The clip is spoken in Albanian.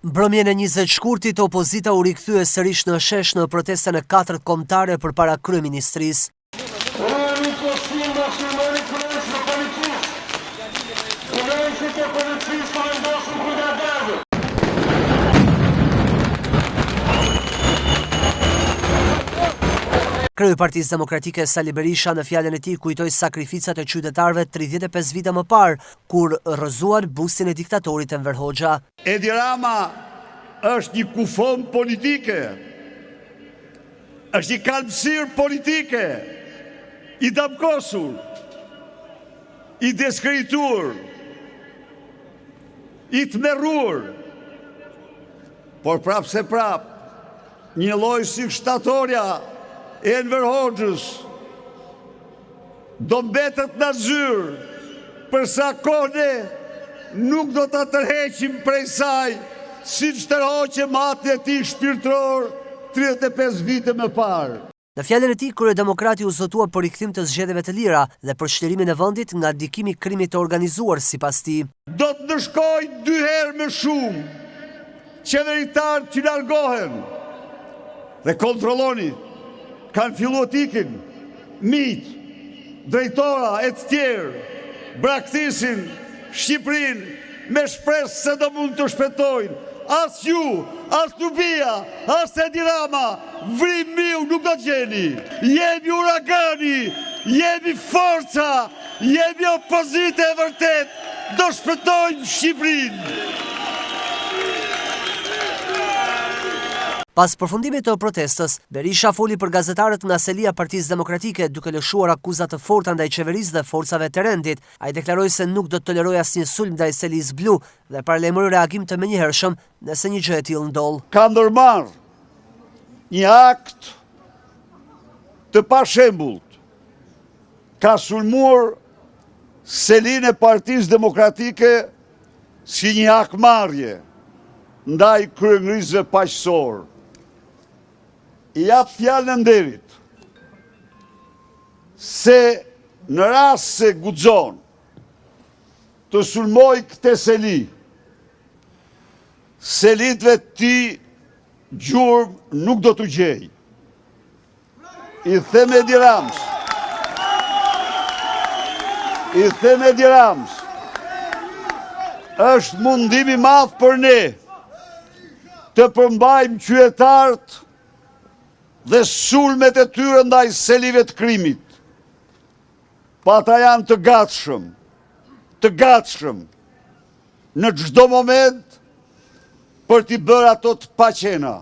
Mbrëmjen e 20 shkurtit, opozita u rikthye sërish në shesh në protestën e 4 kombëtare përpara kryeministrisë. Kreu i Partisë Demokratike Sali Berisha në fjalën e tij kujtoi sakrificat e qytetarëve 35 vite më parë, kur rrëzuan bustin e diktatorit Enver Hoxha. Edi Rama është një kufon politike, është një kalmësir politike, i damkosur, i deskritur, i tmerrur, por prap se prap, një lloj si shtatorja e Enver Hoxhës do mbetet në zyrë, përsa kone nuk do të tërheqim prej saj, si që tërhoqe matë e ti shpirtëror 35 vite më parë. Në fjalën e tij, kryedemokrati u zotua për rikthim të zgjedhjeve të lira dhe për shtirimin e vendit nga ndikimi i krimit të organizuar sipas tij. Do të ndëshkoj 2 herë më shumë qeveritarë që largohen dhe kontrolloni. Kanë filluar ikin, miq, drejtora e të tjerë, braktisin Shqipërinë me shpresë se do mund të shpëtojnë. As ju, as Tubia, as Edi Rama, vrimiu nuk do të gjeni. Jemi uragani, jemi forca, jemi opozite e vërtet, do shpëtojnë Shqipërinë. Pas përfundimit të protestës, Berisha foli për gazetarët nga selia Partisë Demokratike duke lëshuar akuzat të forta ndaj qeverisë dhe forcave të rendit. Ai deklaroi se nuk do të tolerojë asnjë sulm ndaj selisë blu dhe paralajmëroi reagim të menjëhershëm nëse një gjë e tillë ndodh. Ka ndërmarrë një akt të pashembullt. Ka sulmuar selinë e Partisë Demokratike si një hakmarrje ndaj kryeministëve paqësor. I jap fjalën e nderit se në rast se guxon të sulmoj këtë seli, selitëve ti gjurmë nuk do të gjej. I them Edi Ramës, është mundimi madh për ne të përmbajmë qytetarët dhe sulmet e tyre ndaj selive të krimit. Pa ata janë të gatshëm në çdo moment për t'i bërë ato të paqena.